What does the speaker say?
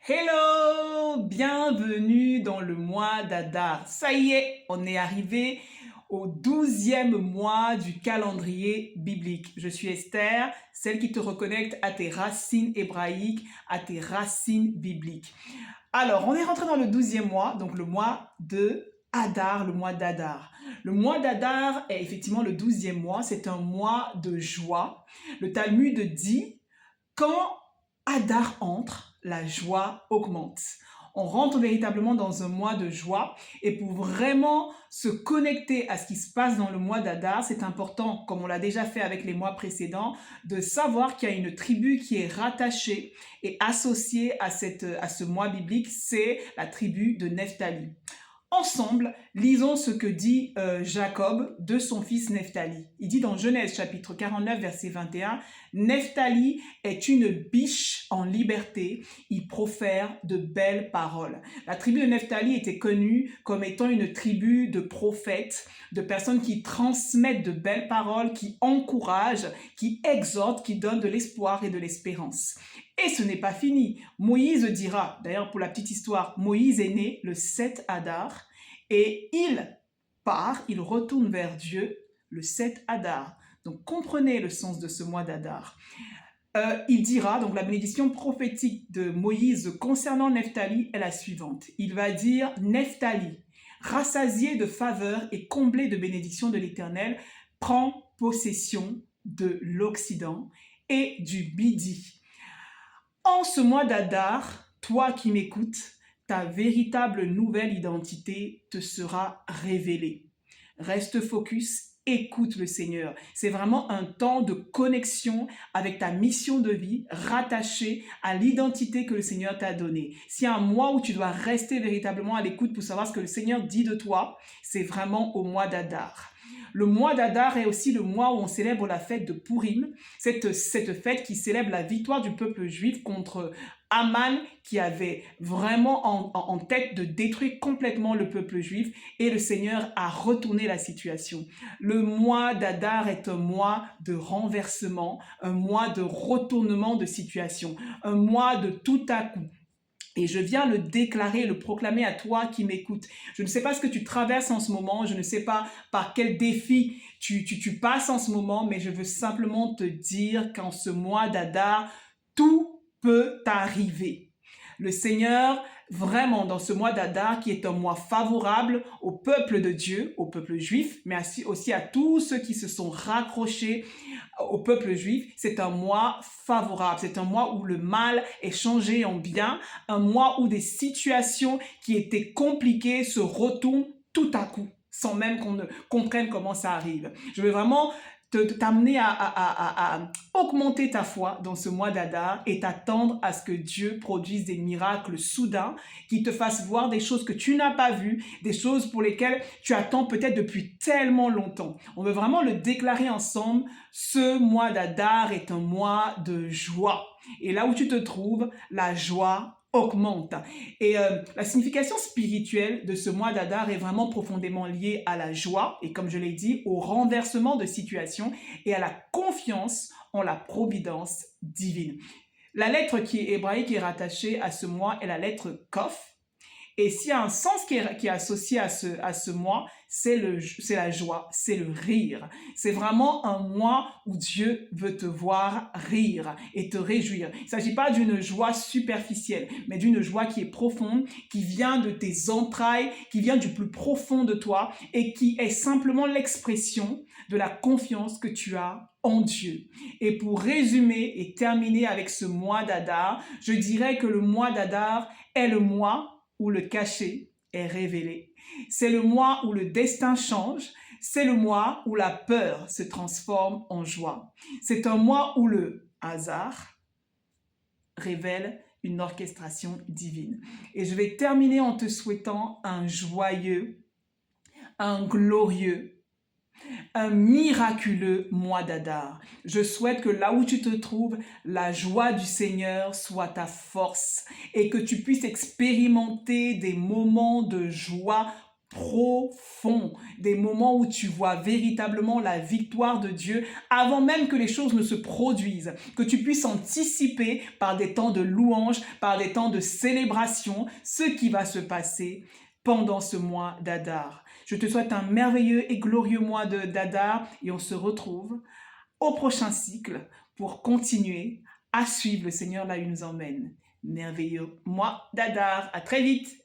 Hello, bienvenue dans le mois d'Adar. Ça y est, on est arrivé au 12e mois du calendrier biblique. Je suis Esther, celle qui te reconnecte à tes racines hébraïques, à tes racines bibliques. Alors, on est rentré dans le 12e mois, donc le mois de Adar, le mois d'Adar. Le mois d'Adar est effectivement le 12e mois, c'est un mois de joie. Le Talmud dit, quand Adar entre, la joie augmente. On rentre véritablement dans un mois de joie et pour vraiment se connecter à ce qui se passe dans le mois d'Adar, c'est important, comme on l'a déjà fait avec les mois précédents, de savoir qu'il y a une tribu qui est rattachée et associée à ce mois biblique, c'est la tribu de Nephtali. Ensemble, lisons ce que dit Jacob de son fils Nephtali. Il dit dans Genèse chapitre 49 verset 21, Nephtali est une biche en liberté, il profère de belles paroles. La tribu de Nephtali était connue comme étant une tribu de prophètes, de personnes qui transmettent de belles paroles, qui encouragent, qui exhortent, qui donnent de l'espoir et de l'espérance. Et ce n'est pas fini. Moïse dira, d'ailleurs pour la petite histoire, Moïse est né le 7 Adar et il part, il retourne vers Dieu le 7 Adar. Donc comprenez le sens de ce mois d'Adar. Il dira, donc la bénédiction prophétique de Moïse concernant Nephtali est la suivante. Il va dire, Nephtali, rassasié de faveur et comblé de bénédictions de l'Éternel, prend possession de l'Occident et du Midi. En ce mois d'Adar, toi qui m'écoutes, ta véritable nouvelle identité te sera révélée. Reste focus, écoute le Seigneur. C'est vraiment un temps de connexion avec ta mission de vie rattachée à l'identité que le Seigneur t'a donnée. S'il y a un mois où tu dois rester véritablement à l'écoute pour savoir ce que le Seigneur dit de toi, c'est vraiment au mois d'Adar. Le mois d'Adar est aussi le mois où on célèbre la fête de Purim, cette fête qui célèbre la victoire du peuple juif contre Aman qui avait vraiment en tête de détruire complètement le peuple juif et le Seigneur a retourné la situation. Le mois d'Adar est un mois de renversement, un mois de retournement de situation, un mois de tout à coup. Et je viens le déclarer, le proclamer à toi qui m'écoutes. Je ne sais pas ce que tu traverses en ce moment, je ne sais pas par quel défi tu passes en ce moment, mais je veux simplement te dire qu'en ce mois d'Adar, tout peut arriver. Le Seigneur, vraiment dans ce mois d'Adar, qui est un mois favorable au peuple de Dieu, au peuple juif, mais aussi à tous ceux qui se sont raccrochés au peuple juif, c'est un mois favorable, c'est un mois où le mal est changé en bien, un mois où des situations qui étaient compliquées se retournent tout à coup, sans même qu'on ne comprenne comment ça arrive. Je veux vraiment t'amener à augmenter ta foi dans ce mois d'Adar et t'attendre à ce que Dieu produise des miracles soudains qui te fassent voir des choses que tu n'as pas vues, des choses pour lesquelles tu attends peut-être depuis tellement longtemps. On veut vraiment le déclarer ensemble. Ce mois d'Adar est un mois de joie. Et là où tu te trouves, la joie augmente. Et la signification spirituelle de ce mois d'Adar est vraiment profondément liée à la joie et comme je l'ai dit, au renversement de situation et à la confiance en la providence divine. La lettre qui est hébraïque est rattachée à ce mois est la lettre Kof. Et s'il y a un sens qui est associé à ce mois, c'est la joie, c'est le rire. C'est vraiment un mois où Dieu veut te voir rire et te réjouir. Il ne s'agit pas d'une joie superficielle, mais d'une joie qui est profonde, qui vient de tes entrailles, qui vient du plus profond de toi et qui est simplement l'expression de la confiance que tu as en Dieu. Et pour résumer et terminer avec ce mois d'Adar, je dirais que le mois d'Adar est le mois où le caché est révélé. C'est le mois où le destin change. C'est le mois où la peur se transforme en joie. C'est un mois où le hasard révèle une orchestration divine. Et je vais terminer en te souhaitant un joyeux, un glorieux, un miraculeux mois d'Adar. Je souhaite que là où tu te trouves, la joie du Seigneur soit ta force et que tu puisses expérimenter des moments de joie profonds, des moments où tu vois véritablement la victoire de Dieu avant même que les choses ne se produisent, que tu puisses anticiper par des temps de louange, par des temps de célébration, ce qui va se passer pendant ce mois d'Adar. Je te souhaite un merveilleux et glorieux mois d'Adar et on se retrouve au prochain cycle pour continuer à suivre le Seigneur là où il nous emmène. Merveilleux mois d'Adar. À très vite.